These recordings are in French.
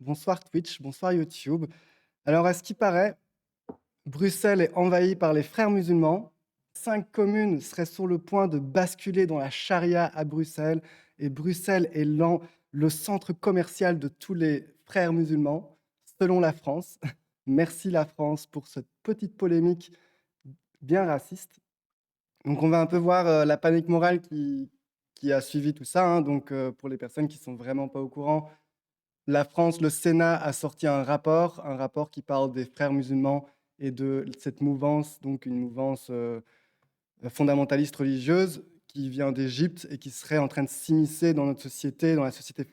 bonsoir Twitch, bonsoir YouTube. Alors, à ce qui paraît, Bruxelles est envahie par les frères musulmans. 5 communes seraient sur le point de basculer dans la charia à Bruxelles. Et Bruxelles est le centre commercial de tous les frères musulmans, selon la France. Merci la France pour cette petite polémique bien raciste. Donc, on va un peu voir la panique morale qui a suivi tout ça, hein. Donc, pour les personnes qui sont vraiment pas au courant, la France, le Sénat a sorti un rapport qui parle des frères musulmans et de cette mouvance, donc une mouvance fondamentaliste religieuse qui vient d'Égypte et qui serait en train de s'immiscer dans notre société, dans la société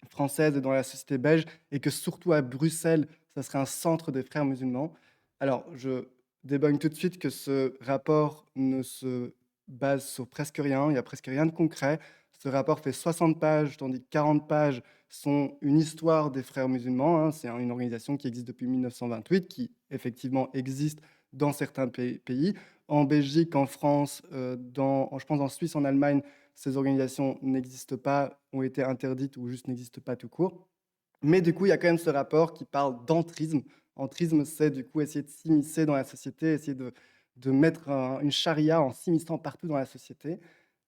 française et dans la société belge, et que surtout à Bruxelles, ça serait un centre des frères musulmans. Alors, je débunk tout de suite que ce rapport ne se base sur presque rien, il n'y a presque rien de concret. Ce rapport fait 60 pages, tandis que 40 pages sont une histoire des frères musulmans, hein. C'est une organisation qui existe depuis 1928, qui effectivement existe dans certains pays. En Belgique, en France, je pense en Suisse, en Allemagne, ces organisations n'existent pas, ont été interdites ou juste n'existent pas tout court. Mais du coup, il y a quand même ce rapport qui parle d'entrisme. Entrisme, c'est du coup essayer de s'immiscer dans la société, essayer de mettre une charia en s'immisçant partout dans la société.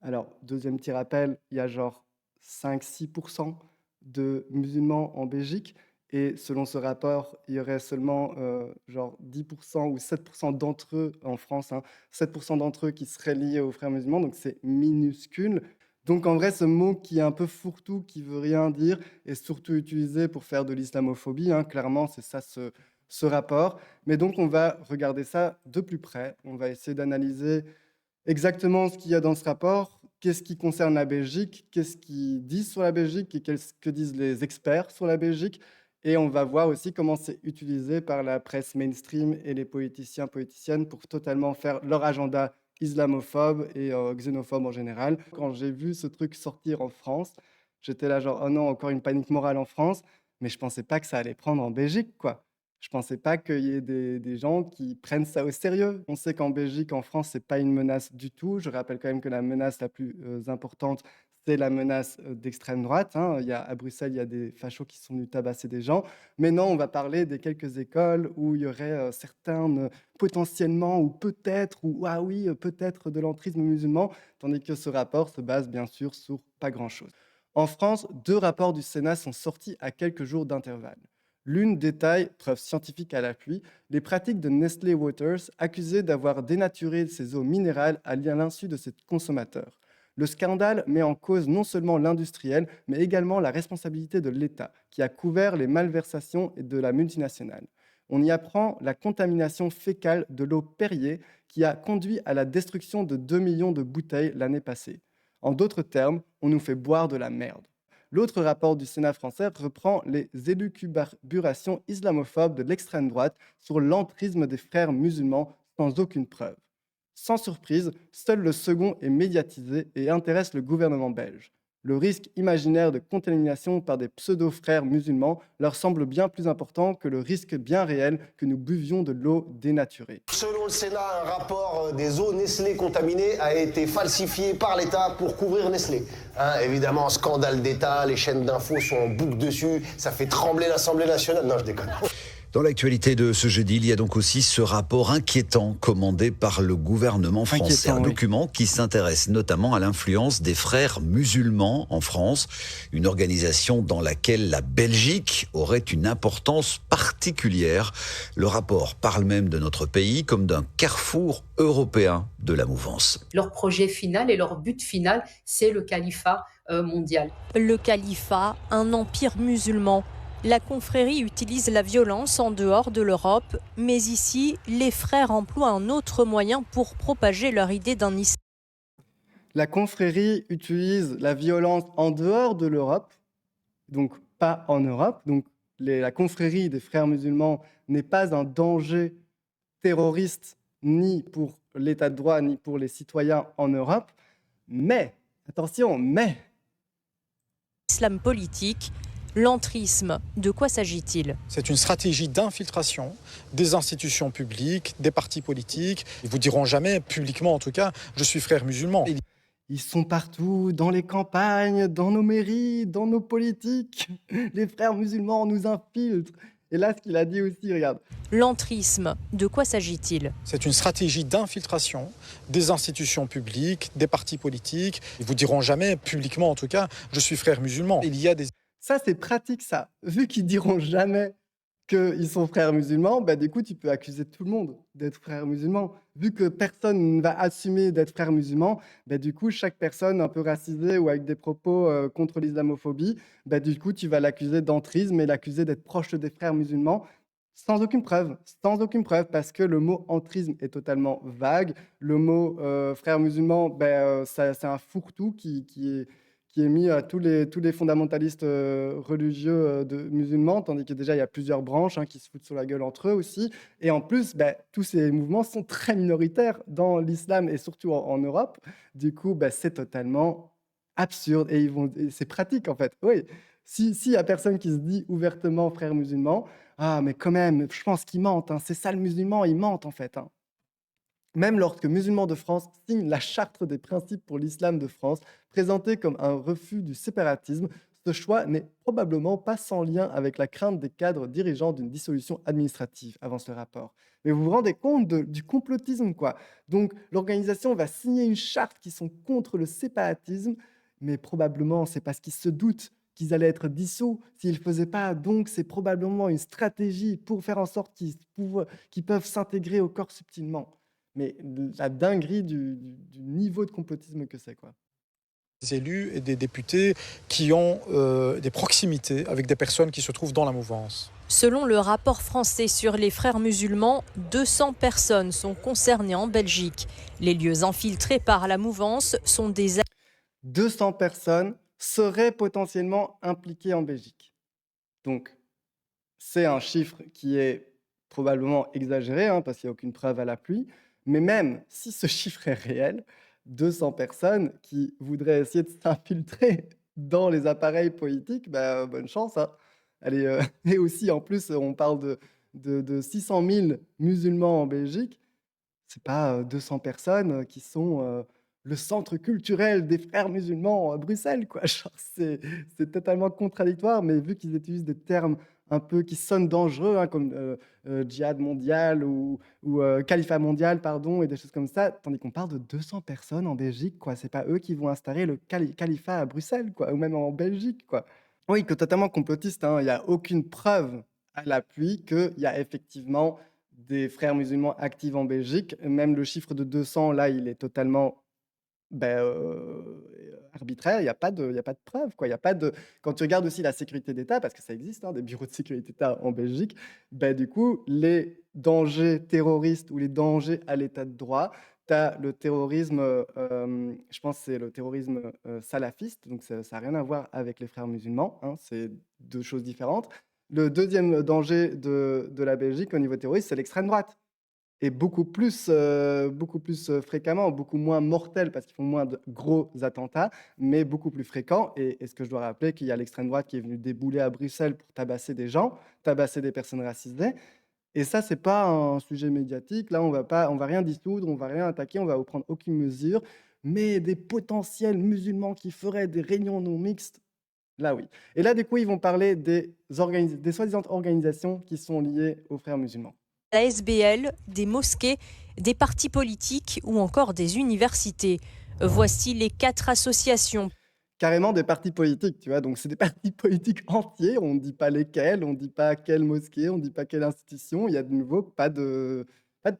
Alors, deuxième petit rappel, il y a genre 5-6% de musulmans en Belgique. Et selon ce rapport, il y aurait seulement genre 10% ou 7% d'entre eux en France, hein, 7% d'entre eux qui seraient liés aux frères musulmans, donc c'est minuscule. Donc en vrai, ce mot qui est un peu fourre-tout, qui veut rien dire, est surtout utilisé pour faire de l'islamophobie, hein. Clairement, c'est ça ce rapport. Mais donc on va regarder ça de plus près. On va essayer d'analyser exactement ce qu'il y a dans ce rapport, qu'est-ce qui concerne la Belgique, qu'est-ce qu'ils disent sur la Belgique et qu'est-ce que disent les experts sur la Belgique. Et on va voir aussi comment c'est utilisé par la presse mainstream et les politiciens, politiciennes pour totalement faire leur agenda islamophobe et xénophobe en général. Quand j'ai vu ce truc sortir en France, j'étais là genre, oh non, encore une panique morale en France, mais je pensais pas que ça allait prendre en Belgique, quoi. Je pensais pas qu'il y ait des gens qui prennent ça au sérieux. On sait qu'en Belgique, en France, c'est pas une menace du tout. Je rappelle quand même que la menace la plus importante, c'est la menace d'extrême droite, hein. À Bruxelles, il y a des fachos qui sont venus tabasser des gens. Mais non, on va parler des quelques écoles où il y aurait certaines potentiellement ou peut-être, ou ah oui, peut-être de l'entrisme musulman, tandis que ce rapport se base bien sûr sur pas grand-chose. En France, 2 rapports du Sénat sont sortis à quelques jours d'intervalle. L'une détaille, preuve scientifique à l'appui, les pratiques de Nestlé Waters, accusé d'avoir dénaturé ses eaux minérales à l'insu de ses consommateurs. Le scandale met en cause non seulement l'industriel, mais également la responsabilité de l'État, qui a couvert les malversations de la multinationale. On y apprend la contamination fécale de l'eau Perrier, qui a conduit à la destruction de 2 millions de bouteilles l'année passée. En d'autres termes, on nous fait boire de la merde. L'autre rapport du Sénat français reprend les élucubrations islamophobes de l'extrême droite sur l'entrisme des frères musulmans sans aucune preuve. Sans surprise, seul le second est médiatisé et intéresse le gouvernement belge. Le risque imaginaire de contamination par des pseudo-frères musulmans leur semble bien plus important que le risque bien réel que nous buvions de l'eau dénaturée. Selon le Sénat, un rapport des eaux Nestlé contaminées a été falsifié par l'État pour couvrir Nestlé. Hein, évidemment, scandale d'État, les chaînes d'infos sont en boucle dessus, ça fait trembler l'Assemblée nationale. Non, je déconne. Dans l'actualité de ce jeudi, il y a donc aussi ce rapport inquiétant commandé par le gouvernement français. Un document qui s'intéresse notamment à l'influence des frères musulmans en France, une organisation dans laquelle la Belgique aurait une importance particulière. Le rapport parle même de notre pays comme d'un carrefour européen de la mouvance. Leur projet final et leur but final, c'est le califat mondial. Le califat, un empire musulman. La confrérie utilise la violence en dehors de l'Europe, mais ici, les frères emploient un autre moyen pour propager leur idée d'un islam. La confrérie utilise la violence en dehors de l'Europe, donc pas en Europe. Donc la confrérie des frères musulmans n'est pas un danger terroriste ni pour l'État de droit ni pour les citoyens en Europe. Mais, attention, mais... Islam politique. L'entrisme, de quoi s'agit-il? C'est une stratégie d'infiltration des institutions publiques, des partis politiques. Ils vous diront jamais, publiquement en tout cas, je suis frère musulman. Il ils sont partout, dans les campagnes, dans nos mairies, dans nos politiques. Les frères musulmans nous infiltrent. Et là, ce qu'il a dit aussi, regarde. L'entrisme, de quoi s'agit-il? C'est une stratégie d'infiltration des institutions publiques, des partis politiques. Ils vous diront jamais, publiquement en tout cas, je suis frère musulman. Il y a des... Ça, c'est pratique, ça. Vu qu'ils diront jamais qu'ils sont frères musulmans, bah, du coup, tu peux accuser tout le monde d'être frère musulman. Vu que personne ne va assumer d'être frère musulman, bah, du coup, chaque personne un peu racisée ou avec des propos contre l'islamophobie, bah, du coup, tu vas l'accuser d'entrisme et l'accuser d'être proche des frères musulmans sans aucune preuve, parce que le mot entrisme est totalement vague. Le mot frère musulman, c'est un fourre-tout qui est mis à tous les fondamentalistes religieux musulmans, tandis que déjà, il y a plusieurs branches qui se foutent sur la gueule entre eux aussi. Et en plus, tous ces mouvements sont très minoritaires dans l'islam et surtout en Europe. Du coup, c'est totalement absurde et c'est pratique en fait. Oui, s'il y a personne qui se dit ouvertement frère musulman, ah mais quand même, je pense qu'ils mentent, c'est ça le musulman, ils mentent en fait. Même lorsque Musulmans de France signe la Charte des principes pour l'islam de France, présentée comme un refus du séparatisme, ce choix n'est probablement pas sans lien avec la crainte des cadres dirigeants d'une dissolution administrative, avance le rapport. Mais vous vous rendez compte du complotisme, quoi. Donc l'organisation va signer une charte qui sont contre le séparatisme, mais probablement c'est parce qu'ils se doutent qu'ils allaient être dissous s'ils ne le faisaient pas. Donc c'est probablement une stratégie pour faire en sorte qu'ils peuvent s'intégrer au corps subtilement. Mais la dinguerie du niveau de complotisme que c'est, quoi. Des élus et des députés qui ont des proximités avec des personnes qui se trouvent dans la mouvance. Selon le rapport français sur les frères musulmans, 200 personnes sont concernées en Belgique. Les lieux infiltrés par la mouvance sont des... 200 personnes seraient potentiellement impliquées en Belgique. Donc, c'est un chiffre qui est probablement exagéré, parce qu'il n'y a aucune preuve à l'appui. Mais même si ce chiffre est réel, 200 personnes qui voudraient essayer de s'infiltrer dans les appareils politiques, bonne chance. Allez, et aussi, en plus, on parle de 600 000 musulmans en Belgique. Ce n'est pas 200 personnes qui sont le centre culturel des frères musulmans à Bruxelles, quoi. Genre, c'est totalement contradictoire, mais vu qu'ils utilisent des termes un peu qui sonnent dangereux, comme djihad mondial ou califat mondial, pardon, et des choses comme ça, tandis qu'on parle de 200 personnes en Belgique, quoi. C'est pas eux qui vont installer le califat à Bruxelles, quoi, ou même en Belgique, quoi. Oui, que totalement complotiste, il n'y a aucune preuve à l'appui qu'il y a effectivement des frères musulmans actifs en Belgique. Même le chiffre de 200, là, il est totalement arbitraire, il y a pas de preuve, quoi. Il y a pas de Quand tu regardes aussi la sécurité d'État, parce que ça existe, des bureaux de sécurité d'État en Belgique, du coup, les dangers terroristes ou les dangers à l'état de droit, tu as le terrorisme, je pense que c'est le terrorisme salafiste, donc ça n'a rien à voir avec les frères musulmans, c'est deux choses différentes. Le deuxième danger de la Belgique au niveau terroriste, c'est l'extrême droite. Et beaucoup plus fréquemment, beaucoup moins mortels parce qu'ils font moins de gros attentats, mais beaucoup plus fréquents. Et ce que je dois rappeler, qu'il y a l'extrême droite qui est venue débouler à Bruxelles pour tabasser des gens, tabasser des personnes racisées. Et ça, c'est pas un sujet médiatique. Là, on va rien dissoudre, on va rien attaquer, on va prendre aucune mesure. Mais des potentiels musulmans qui feraient des réunions non mixtes, là oui. Et là, du coup, ils vont parler des soi-disant organisations qui sont liées aux frères musulmans. La SBL, des mosquées, des partis politiques ou encore des universités. Voici les 4 associations. Carrément des partis politiques, tu vois. Donc, c'est des partis politiques entiers. On ne dit pas lesquels, on ne dit pas quelle mosquée, on ne dit pas quelle institution. Il y a de nouveau pas de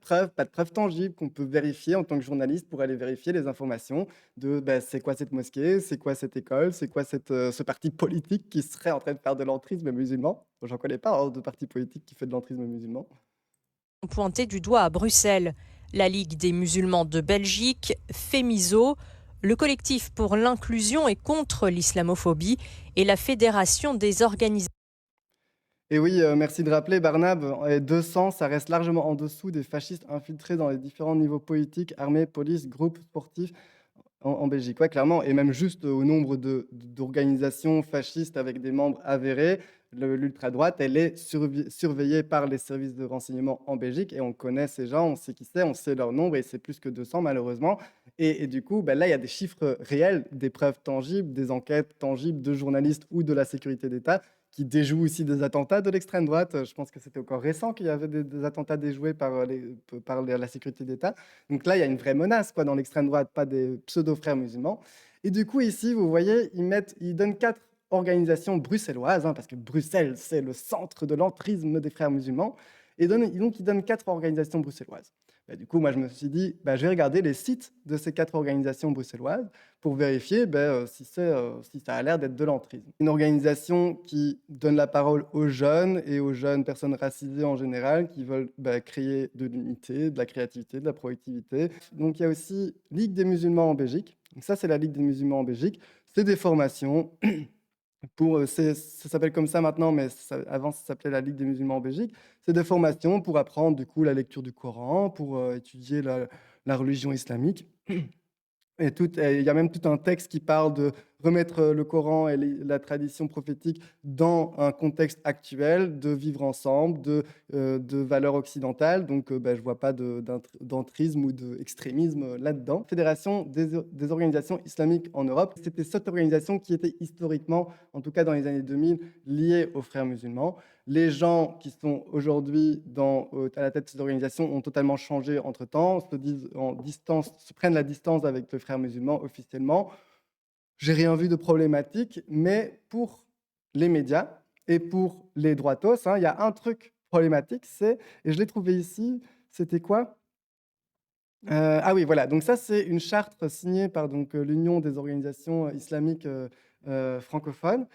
preuves tangibles qu'on peut vérifier en tant que journaliste pour aller vérifier les informations de c'est quoi cette mosquée, c'est quoi cette école, c'est quoi ce parti politique qui serait en train de faire de l'entrisme musulman. J'en connais pas de parti politique qui fait de l'entrisme musulman. Pointé du doigt à Bruxelles. La Ligue des musulmans de Belgique, FEMISO, le collectif pour l'inclusion et contre l'islamophobie et la Fédération des organisations. Et oui, merci de rappeler, Barnab, 200, ça reste largement en dessous des fascistes infiltrés dans les différents niveaux politiques, armée, police, groupes sportifs en Belgique. Ouais, clairement, et même juste au nombre d'organisations fascistes avec des membres avérés, l'ultra-droite, elle est surveillée par les services de renseignement en Belgique et on connaît ces gens, on sait qui c'est, on sait leur nombre et c'est plus que 200 malheureusement. Et du coup, là, il y a des chiffres réels, des preuves tangibles, des enquêtes tangibles de journalistes ou de la sécurité d'État qui déjouent aussi des attentats de l'extrême droite. Je pense que c'était encore récent qu'il y avait des attentats déjoués par la sécurité d'État. Donc là, il y a une vraie menace quoi, dans l'extrême droite, pas des pseudo-frères musulmans. Et du coup, ici, vous voyez, ils donnent 4 organisations bruxelloises, parce que Bruxelles, c'est le centre de l'entrisme des frères musulmans. Et donc, ils donnent 4 organisations bruxelloises. Du coup, moi, je me suis dit, je vais regarder les sites de ces 4 organisations bruxelloises pour vérifier si ça a l'air d'être de l'entrisme. Une organisation qui donne la parole aux jeunes et aux jeunes personnes racisées en général qui veulent créer de l'unité, de la créativité, de la proactivité. Donc, il y a aussi Ligue des musulmans en Belgique. Donc, ça, c'est la Ligue des musulmans en Belgique. C'est des formations. Ça s'appelle comme ça maintenant, mais avant, ça s'appelait la Ligue des musulmans en Belgique. C'est des formations pour apprendre du coup la lecture du Coran, pour étudier la religion islamique. Et il y a même tout un texte qui parle de remettre le Coran et la tradition prophétique dans un contexte actuel, de vivre ensemble, de valeurs occidentales. Donc, je ne vois pas d'entrisme ou d'extrémisme là-dedans. Fédération des organisations islamiques en Europe, c'était cette organisation qui était historiquement, en tout cas dans les années 2000, liée aux frères musulmans. Les gens qui sont aujourd'hui à la tête de cette organisation ont totalement changé entre-temps, se prennent la distance avec les frères musulmans officiellement. J'ai rien vu de problématique, mais pour les médias et pour les droitos, il y a un truc problématique, et je l'ai trouvé ici, c'était quoi ? Ah oui, voilà, donc ça c'est une charte signée par l'Union des organisations islamiques francophones.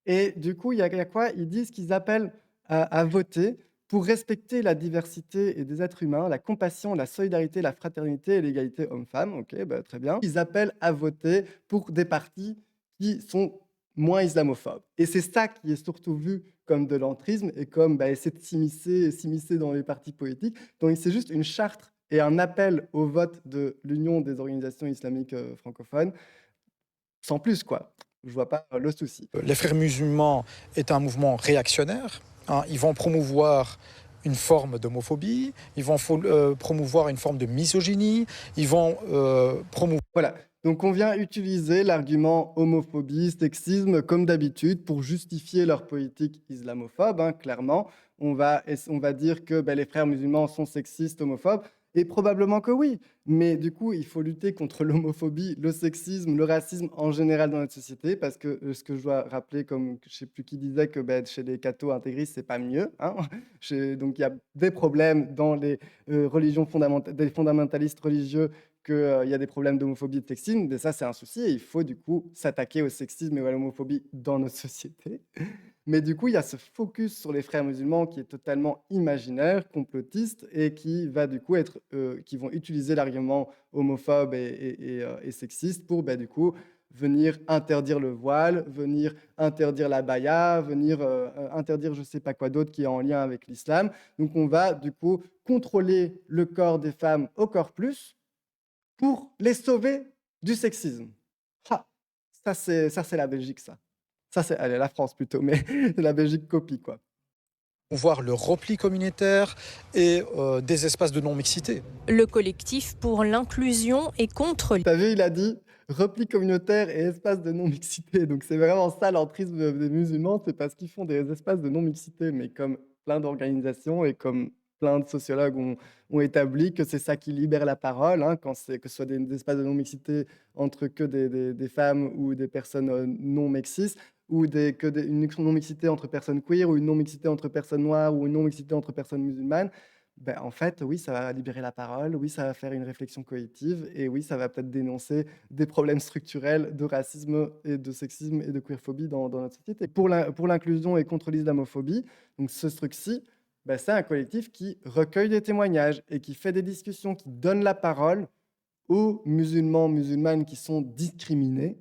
Et du coup, il y a quoi ? Ils disent qu'ils appellent à voter pour respecter la diversité et des êtres humains, la compassion, la solidarité, la fraternité et l'égalité homme-femme. Ok, très bien. Ils appellent à voter pour des partis qui sont moins islamophobes. Et c'est ça qui est surtout vu comme de l'entrisme et comme essayer de s'immiscer dans les partis politiques. Donc c'est juste une charte et un appel au vote de l'Union des organisations islamiques francophones, sans plus, quoi. Je ne vois pas le souci. Les frères musulmans est un mouvement réactionnaire. Ils vont promouvoir une forme d'homophobie, ils vont promouvoir une forme de misogynie, ils vont promouvoir... Voilà, donc on vient utiliser l'argument homophobie, sexisme, comme d'habitude, pour justifier leur politique islamophobe, clairement. On va dire que les frères musulmans sont sexistes, homophobes. Et probablement que oui, mais du coup, il faut lutter contre l'homophobie, le sexisme, le racisme en général dans notre société, parce que ce que je dois rappeler, comme je ne sais plus qui disait que chez les cathos intégristes, c'est pas mieux. Donc il y a des problèmes dans les religions des fondamentalistes religieux, qu'il y a des problèmes d'homophobie et de sexisme, mais ça c'est un souci, et il faut du coup s'attaquer au sexisme et à l'homophobie dans notre société. Mais du coup, il y a ce focus sur les frères musulmans qui est totalement imaginaire, complotiste, et qui va du coup qui vont utiliser l'argument homophobe et sexiste pour du coup venir interdire le voile, venir interdire la baya, venir interdire je ne sais pas quoi d'autre qui est en lien avec l'islam. Donc on va du coup contrôler le corps des femmes encore plus pour les sauver du sexisme. Ça c'est la Belgique, ça. Ça, c'est la France plutôt, mais la Belgique copie, quoi. Voir le repli communautaire et des espaces de non-mixité. Le collectif pour l'inclusion est contre... T'as vu, il a dit repli communautaire et espaces de non-mixité. Donc c'est vraiment ça l'entrisme des musulmans, c'est parce qu'ils font des espaces de non-mixité, mais comme plein d'organisations et comme plein de sociologues ont établi que c'est ça qui libère la parole, que ce soit des espaces de non-mixité entre que des femmes ou des personnes non-mixistes, ou une non-mixité entre personnes queer, ou une non-mixité entre personnes noires, ou une non-mixité entre personnes musulmanes. En fait, oui, ça va libérer la parole, oui, ça va faire une réflexion collective, et oui, ça va peut-être dénoncer des problèmes structurels de racisme et de sexisme et de queerphobie dans notre société. Pour l'inclusion et contre l'islamophobie, donc ce truc-ci, c'est un collectif qui recueille des témoignages et qui fait des discussions, qui donne la parole aux musulmans, musulmanes qui sont discriminés.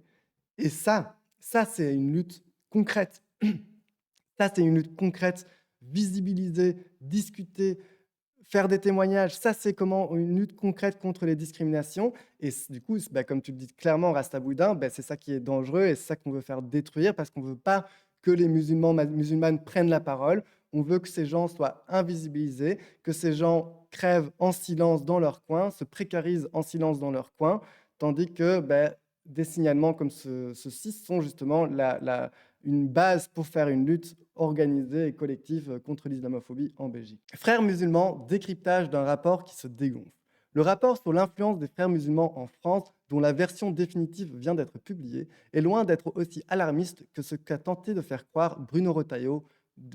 Et ça c'est une lutte concrète. Ça, c'est une lutte concrète, visibiliser, discuter, faire des témoignages. Ça, c'est une lutte concrète contre les discriminations. Et du coup, comme tu le dis clairement, Rasta Boudin, c'est ça qui est dangereux et c'est ça qu'on veut faire détruire parce qu'on ne veut pas que les musulmanes prennent la parole. On veut que ces gens soient invisibilisés, que ces gens crèvent en silence dans leur coin, se précarisent en silence dans leur coin, tandis que des signalements comme ceux-ci sont justement une base pour faire une lutte organisée et collective contre l'islamophobie en Belgique. Frères musulmans, décryptage d'un rapport qui se dégonfle. Le rapport sur l'influence des frères musulmans en France, dont la version définitive vient d'être publiée, est loin d'être aussi alarmiste que ce qu'a tenté de faire croire Bruno Retailleau,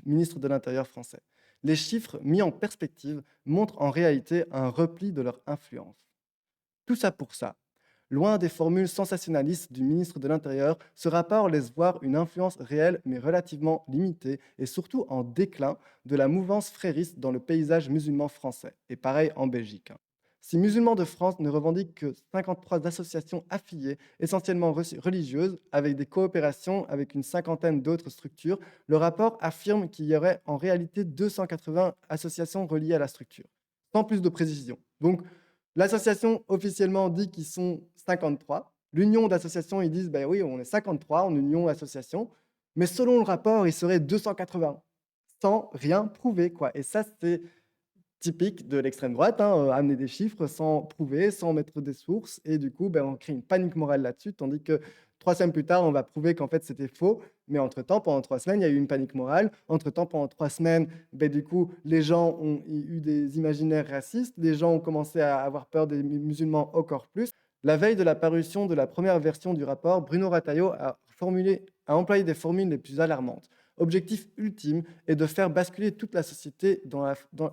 ministre de l'Intérieur français. Les chiffres mis en perspective montrent en réalité un repli de leur influence. Tout ça pour ça. Loin des formules sensationnalistes du ministre de l'Intérieur, ce rapport laisse voir une influence réelle mais relativement limitée et surtout en déclin de la mouvance frériste dans le paysage musulman français, et pareil en Belgique. Si Musulmans de France ne revendiquent que 53 associations affiliées, essentiellement religieuses, avec des coopérations avec une cinquantaine d'autres structures, le rapport affirme qu'il y aurait en réalité 280 associations reliées à la structure, sans plus de précision. Donc, l'association officiellement dit qu'ils sont 53. L'union d'associations, ils disent, oui, on est 53 en union d'associations, mais selon le rapport, il serait 280, sans rien prouver, quoi. Et ça, c'est typique de l'extrême droite, amener des chiffres sans prouver, sans mettre des sources, et du coup, on crée une panique morale là-dessus, tandis que 3 semaines plus tard, on va prouver qu'en fait, c'était faux. Mais entre-temps, pendant 3 semaines, il y a eu une panique morale. Entre-temps, pendant 3 semaines, du coup, les gens ont eu des imaginaires racistes. Les gens ont commencé à avoir peur des musulmans encore plus. La veille de la parution de la première version du rapport, Bruno Retailleau a employé des formules les plus alarmantes. Objectif ultime est de faire basculer toute la société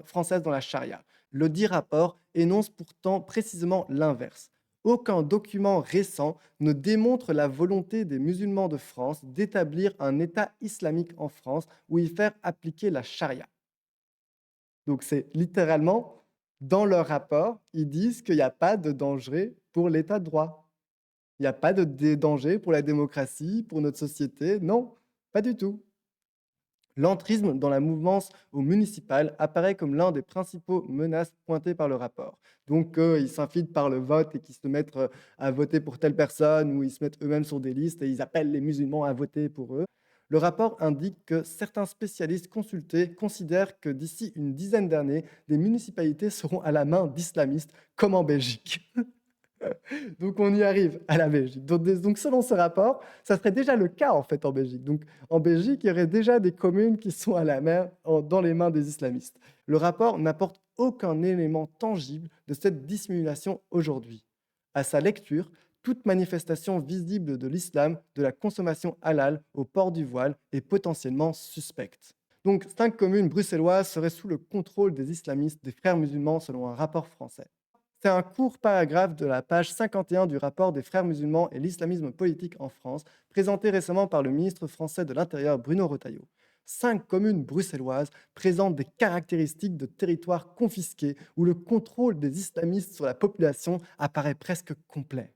française dans la charia. Le dit rapport énonce pourtant précisément l'inverse. Aucun document récent ne démontre la volonté des musulmans de France d'établir un État islamique en France où y faire appliquer la charia. Donc c'est littéralement, dans leur rapport, ils disent qu'il n'y a pas de danger pour l'État de droit. Il n'y a pas de danger pour la démocratie, pour notre société. Non, pas du tout. L'entrisme dans la mouvance au municipal apparaît comme l'un des principaux menaces pointées par le rapport. Donc, ils s'infiltrent par le vote et qu'ils se mettent à voter pour telle personne ou ils se mettent eux-mêmes sur des listes et ils appellent les musulmans à voter pour eux. Le rapport indique que certains spécialistes consultés considèrent que d'ici une dizaine d'années, les municipalités seront à la main d'islamistes, comme en Belgique. Donc on y arrive à la Belgique. Donc selon ce rapport, ça serait déjà le cas en fait en Belgique. Donc en Belgique, il y aurait déjà des communes qui sont dans les mains des islamistes. Le rapport n'apporte aucun élément tangible de cette dissimulation aujourd'hui. À sa lecture, toute manifestation visible de l'islam, de la consommation halal au port du voile est potentiellement suspecte. Donc 5 communes bruxelloises seraient sous le contrôle des islamistes, des frères musulmans selon un rapport français. C'est un court paragraphe de la page 51 du rapport des frères musulmans et l'islamisme politique en France, présenté récemment par le ministre français de l'Intérieur Bruno Retailleau. 5 communes bruxelloises présentent des caractéristiques de territoires confisqués où le contrôle des islamistes sur la population apparaît presque complet.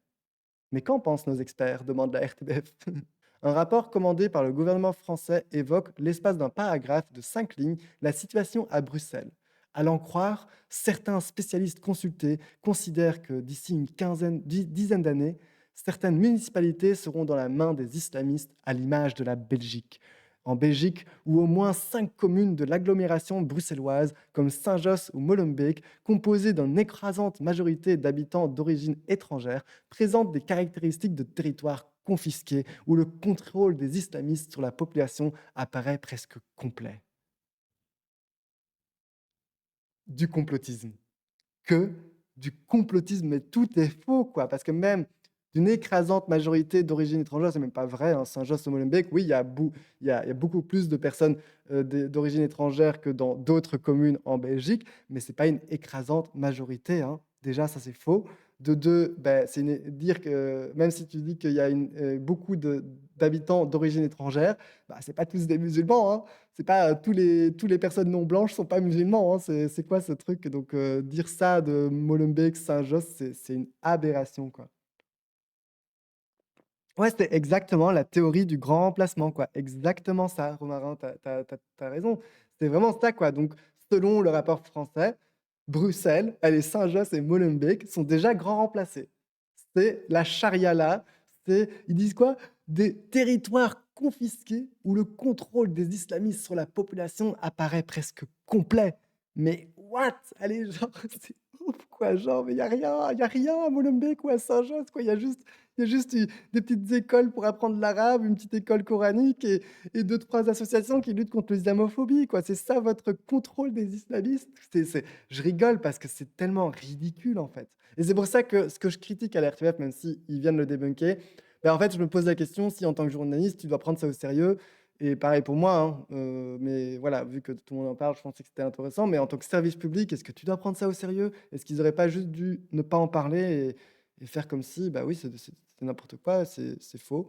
Mais qu'en pensent nos experts ? Demande la RTBF. Un rapport commandé par le gouvernement français évoque, l'espace d'un paragraphe de 5 lignes, la situation à Bruxelles. À l'en croire, certains spécialistes consultés considèrent que d'ici une dizaine d'années, certaines municipalités seront dans la main des islamistes, à l'image de la Belgique. En Belgique, où au moins 5 communes de l'agglomération bruxelloise, comme Saint-Josse ou Molenbeek, composées d'une écrasante majorité d'habitants d'origine étrangère, présentent des caractéristiques de territoires confisqués, où le contrôle des islamistes sur la population apparaît presque complet. Du complotisme. Que du complotisme, mais tout est faux, quoi. Parce que même d'une écrasante majorité d'origine étrangère, c'est même pas vrai. Saint-Josse et Molenbeek, oui, il y a beaucoup plus de personnes d'origine étrangère que dans d'autres communes en Belgique, mais c'est pas une écrasante majorité. Déjà, ça c'est faux. De deux, c'est dire que même si tu dis qu'il y a beaucoup d'habitants d'origine étrangère, c'est pas tous des musulmans. C'est pas tous les personnes non blanches sont pas musulmans. C'est quoi ce truc? Donc dire ça de Molenbeek, Saint-Josse, c'est une aberration, quoi. Ouais, c'est exactement la théorie du grand remplacement, quoi. Exactement ça, Romarin, t'as raison. C'est vraiment ça, quoi. Donc, selon le rapport français, Bruxelles, Saint-Josse et Molenbeek sont déjà grands remplacés. C'est la charia là. Ils disent quoi? Des territoires confisquée, où le contrôle des islamistes sur la population apparaît presque complet. Mais what? Allez, genre, c'est ouf, quoi. Genre, mais il y a rien à Molenbeek ou à Saint-Josse, quoi. Il y a juste des petites écoles pour apprendre l'arabe, une petite école coranique et deux, trois associations qui luttent contre l'islamophobie, quoi. C'est ça votre contrôle des islamistes? Je rigole parce que c'est tellement ridicule, en fait. Et c'est pour ça que ce que je critique à la RTBF, même s'ils viennent le débunker, ben, en fait, je me pose la question si, en tant que journaliste, tu dois prendre ça au sérieux. Et pareil pour moi, hein, mais voilà, vu que tout le monde en parle, je pensais que c'était intéressant. Mais en tant que service public, est-ce que tu dois prendre ça au sérieux? Est-ce qu'ils n'auraient pas juste dû ne pas en parler et faire comme si, bah oui, c'est n'importe quoi, c'est faux.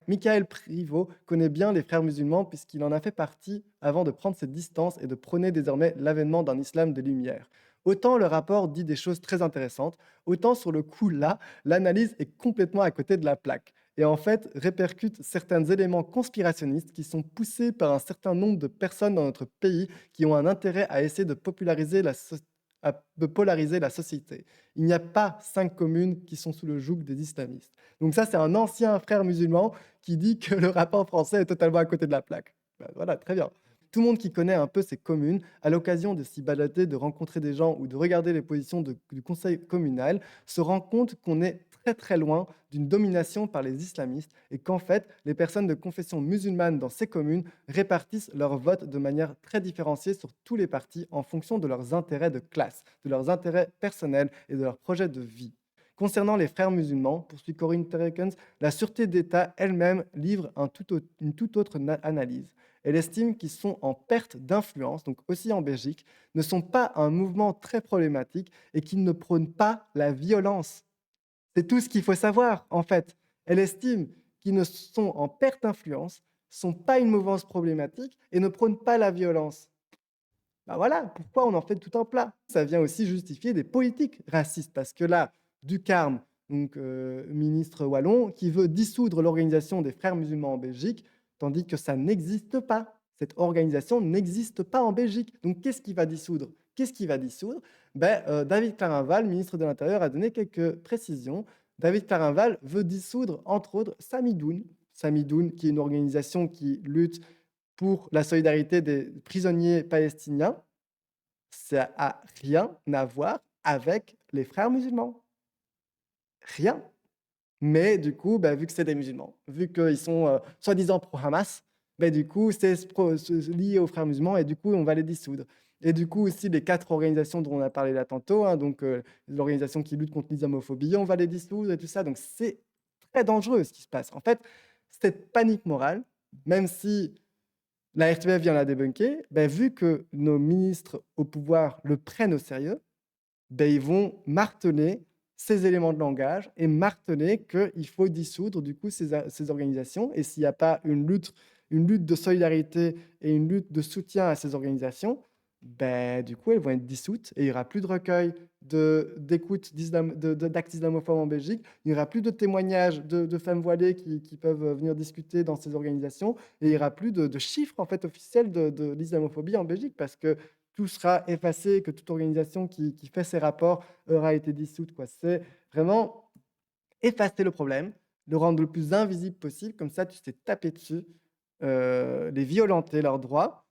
Michael Privot connaît bien les frères musulmans puisqu'il en a fait partie avant de prendre ses distances et de prôner désormais l'avènement d'un islam de lumière. Autant le rapport dit des choses très intéressantes, autant sur le coup là, l'analyse est complètement à côté de la plaque et en fait répercute certains éléments conspirationnistes qui sont poussés par un certain nombre de personnes dans notre pays qui ont un intérêt à essayer de de polariser la société. Il n'y a pas 5 communes qui sont sous le joug des islamistes. Donc ça, c'est un ancien frère musulman qui dit que le rapport français est totalement à côté de la plaque. Ben voilà, très bien. Tout le monde qui connaît un peu ces communes, à l'occasion de s'y balader, de rencontrer des gens ou de regarder les positions du conseil communal, se rend compte qu'on est très très loin d'une domination par les islamistes et qu'en fait, les personnes de confession musulmane dans ces communes répartissent leurs votes de manière très différenciée sur tous les partis en fonction de leurs intérêts de classe, de leurs intérêts personnels et de leurs projets de vie. Concernant les frères musulmans, poursuit Corinne Terekens, la Sûreté d'État elle-même livre une toute autre analyse. Elle estime qu'ils sont en perte d'influence, donc aussi en Belgique, ne sont pas un mouvement très problématique et qu'ils ne prônent pas la violence. C'est tout ce qu'il faut savoir, en fait. Elle estime qu'ils ne sont en perte d'influence, ne sont pas une mouvance problématique et ne prônent pas la violence. Ben voilà, pourquoi on en fait tout un plat? Ça vient aussi justifier des politiques racistes, parce que là, Ducarme, donc ministre wallon, qui veut dissoudre l'organisation des frères musulmans en Belgique, tandis que ça n'existe pas. Cette organisation n'existe pas en Belgique. Donc qu'est-ce qu'il va dissoudre? Qu'est-ce qu'il va dissoudre? David Clarinval, ministre de l'Intérieur, a donné quelques précisions. David Clarinval veut dissoudre, entre autres, Samidoun. Samidoun, qui est une organisation qui lutte pour la solidarité des prisonniers palestiniens. Ça n'a rien à voir avec les frères musulmans. Rien. Mais du coup, vu que c'est des musulmans, vu qu'ils sont soi-disant pro-Hamas, du coup, c'est lié aux frères musulmans et du coup, on va les dissoudre. Et du coup, aussi, les 4 organisations dont on a parlé là tantôt, hein, donc l'organisation qui lutte contre l'islamophobie, on va les dissoudre et tout ça. Donc, c'est très dangereux ce qui se passe. En fait, cette panique morale, même si la RTBF vient la débunker, vu que nos ministres au pouvoir le prennent au sérieux, ils vont marteler ces éléments de langage et marteler qu'il faut dissoudre du coup ces organisations. Et s'il n'y a pas une lutte de solidarité et une lutte de soutien à ces organisations, du coup, elles vont être dissoutes et il n'y aura plus de recueil d'écoute d'actes islamophobes en Belgique. Il n'y aura plus de témoignages de femmes voilées qui peuvent venir discuter dans ces organisations et il n'y aura plus de chiffres en fait, officiels de l'islamophobie en Belgique parce que tout sera effacé, que toute organisation qui fait ces rapports aura été dissoute, quoi. C'est vraiment effacer le problème, le rendre le plus invisible possible, comme ça tu sais taper dessus, les violenter leurs droits,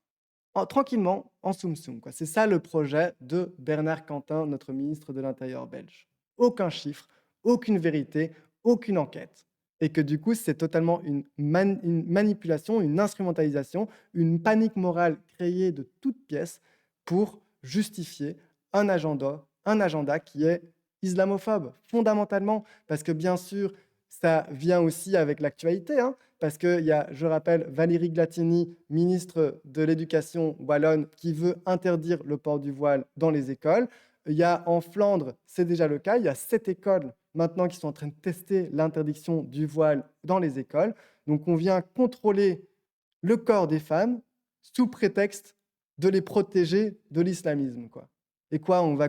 tranquillement, en soum-soum, quoi. C'est ça le projet de Bernard Quentin, notre ministre de l'Intérieur belge. Aucun chiffre, aucune vérité, aucune enquête. Et que du coup, c'est totalement une manipulation, une instrumentalisation, une panique morale créée de toutes pièces pour justifier un agenda qui est islamophobe, fondamentalement. Parce que bien sûr, ça vient aussi avec l'actualité, hein, parce qu'il y a, je rappelle, Valérie Glatini, ministre de l'Éducation wallonne, qui veut interdire le port du voile dans les écoles. Il y a en Flandre, c'est déjà le cas, il y a 7 écoles maintenant qui sont en train de tester l'interdiction du voile dans les écoles. Donc on vient contrôler le corps des femmes sous prétexte de les protéger de l'islamisme, quoi. Et on va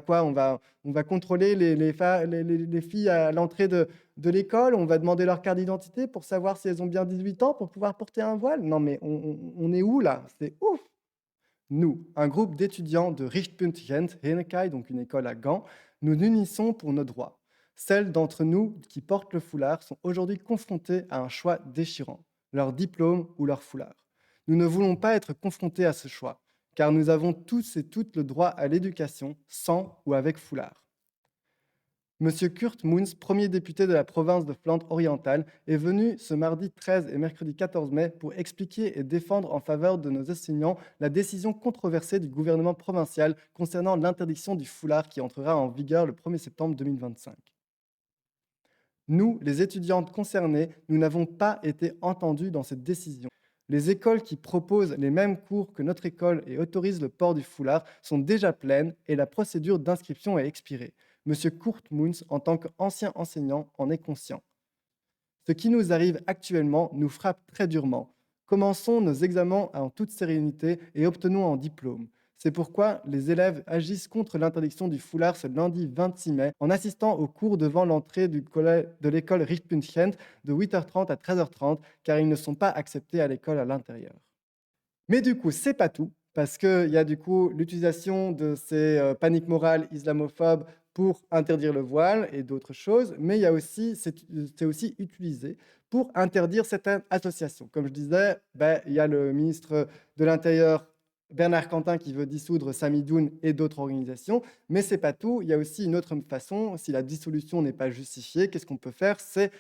contrôler les filles à l'entrée de l'école, on va demander leur carte d'identité pour savoir si elles ont bien 18 ans pour pouvoir porter un voile. Non mais on est où là? C'est ouf. Nous, un groupe d'étudiants de Richtpunt Gent, Hennekai, donc une école à Gand, nous unissons pour nos droits. Celles d'entre nous qui portent le foulard sont aujourd'hui confrontées à un choix déchirant. leur diplôme ou leur foulard. Nous ne voulons pas être confrontés à ce choix, car nous avons tous et toutes le droit à l'éducation, sans ou avec foulard. Monsieur Kurt Moens, premier député de la province de Flandre orientale, est venu ce mardi 13 et mercredi 14 mai pour expliquer et défendre en faveur de nos enseignants la décision controversée du gouvernement provincial concernant l'interdiction du foulard qui entrera en vigueur le 1er septembre 2025. Nous, les étudiantes concernées, nous n'avons pas été entendus dans cette décision. Les écoles qui proposent les mêmes cours que notre école et autorisent le port du foulard sont déjà pleines et la procédure d'inscription est expirée. Monsieur Kurt Moens, en tant qu'ancien enseignant, en est conscient. Ce qui nous arrive actuellement nous frappe très durement. Commençons nos examens en toute sérénité et obtenons un diplôme. C'est pourquoi les élèves agissent contre l'interdiction du foulard ce lundi 26 mai en assistant au cours devant l'entrée de l'école Richtpuntchen de 8h30 à 13h30 car ils ne sont pas acceptés à l'école à l'intérieur. Mais du coup, c'est pas tout parce qu'il y a du coup l'utilisation de ces paniques morales islamophobes pour interdire le voile et d'autres choses, mais c'est aussi utilisé pour interdire certaines associations. Comme je disais, il y a le ministre de l'Intérieur, Bernard Quentin, qui veut dissoudre Samidoun et d'autres organisations, mais ce n'est pas tout. Il y a aussi une autre façon, si la dissolution n'est pas justifiée, qu'est-ce qu'on peut faire? C'est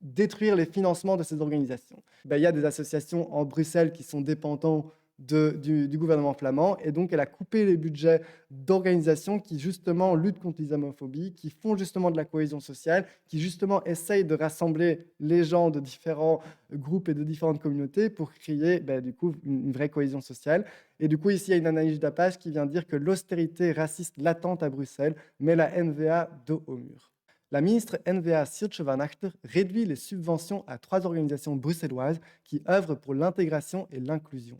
détruire les financements de ces organisations. Il y a des associations en Bruxelles qui sont dépendantes du gouvernement flamand, et donc elle a coupé les budgets d'organisations qui justement luttent contre l'islamophobie, qui font justement de la cohésion sociale, qui justement essayent de rassembler les gens de différents groupes et de différentes communautés pour créer du coup une vraie cohésion sociale. Et du coup ici il y a une analyse d'Apage qui vient dire que l'austérité raciste latente à Bruxelles met la NVA dos au mur. La ministre NVA Sietske van Achter réduit les subventions à 3 organisations bruxelloises qui œuvrent pour l'intégration et l'inclusion.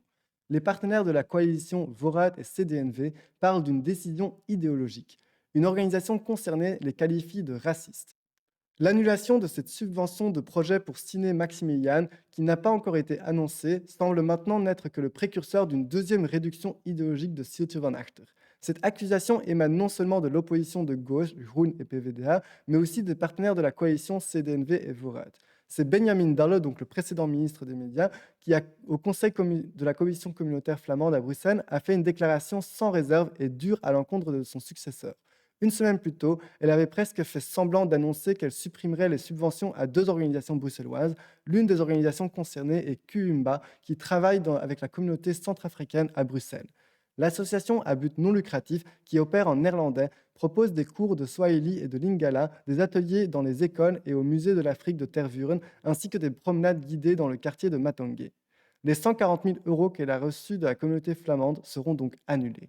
Les partenaires de la coalition Vooruit et CD&V parlent d'une décision idéologique. Une organisation concernée les qualifie de racistes. L'annulation de cette subvention de projet pour Ciné Maximilian, qui n'a pas encore été annoncée, semble maintenant n'être que le précurseur d'une deuxième réduction idéologique de Sietske van Achter. Cette accusation émane non seulement de l'opposition de gauche, Groen et PvdA, mais aussi des partenaires de la coalition CD&V et Vooruit. C'est Benjamin Dalle, donc le précédent ministre des Médias, qui, au Conseil de la Commission communautaire flamande à Bruxelles, a fait une déclaration sans réserve et dure à l'encontre de son successeur. Une semaine plus tôt, elle avait presque fait semblant d'annoncer qu'elle supprimerait les subventions à 2 organisations bruxelloises. L'une des organisations concernées est QUMBA, qui travaille avec la communauté centrafricaine à Bruxelles. L'association à but non lucratif, qui opère en néerlandais, propose des cours de Swahili et de Lingala, des ateliers dans les écoles et au musée de l'Afrique de Tervuren, ainsi que des promenades guidées dans le quartier de Matongué. Les 140 000 € qu'elle a reçus de la communauté flamande seront donc annulés.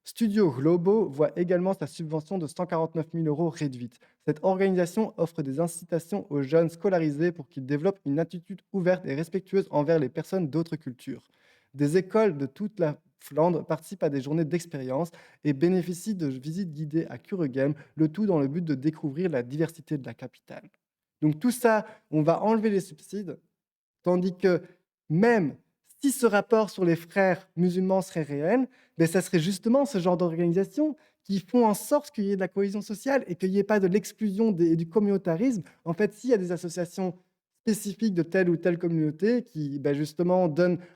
Studio Globo voit également sa subvention de 149 000 € réduite. Cette organisation offre des incitations aux jeunes scolarisés pour qu'ils développent une attitude ouverte et respectueuse envers les personnes d'autres cultures. Des écoles de toute la Flandre participent à des journées d'expérience et bénéficient de visites guidées à Kuregem, le tout dans le but de découvrir la diversité de la capitale. Donc tout ça, on va enlever les subsides, tandis que même si ce rapport sur les frères musulmans serait réel, ça serait justement ce genre d'organisation qui font en sorte qu'il y ait de la cohésion sociale et qu'il n'y ait pas de l'exclusion et du communautarisme. En fait, s'il y a des associations spécifiques de telle ou telle communauté qui justement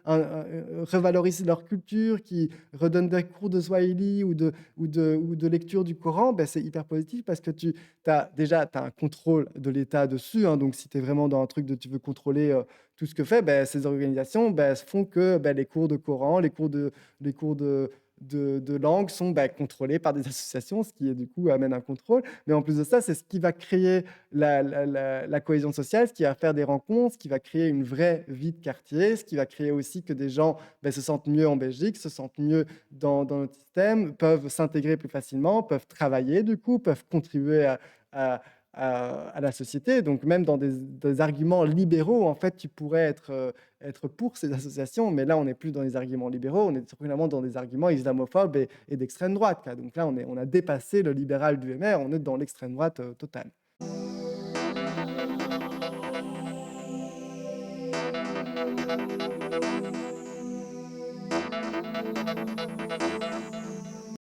revalorisent leur culture, qui redonnent des cours de Swahili ou de lecture du Coran, c'est hyper positif parce que tu as un contrôle de l'État dessus. Donc, si tu es vraiment dans un truc de tu veux contrôler tout ce que fait, ces organisations font que les cours de Coran, les cours de langue sont contrôlés par des associations, ce qui du coup amène un contrôle. Mais en plus de ça, c'est ce qui va créer la cohésion sociale, ce qui va faire des rencontres, ce qui va créer une vraie vie de quartier, ce qui va créer aussi que des gens se sentent mieux en Belgique, se sentent mieux dans notre système, peuvent s'intégrer plus facilement, peuvent travailler du coup, peuvent contribuer à la société. Donc même dans des arguments libéraux, en fait, tu pourrais être pour ces associations, mais là, on n'est plus dans les arguments libéraux, on est vraiment dans des arguments islamophobes et d'extrême droite. Donc là, on a dépassé le libéral du MR, on est dans l'extrême droite totale.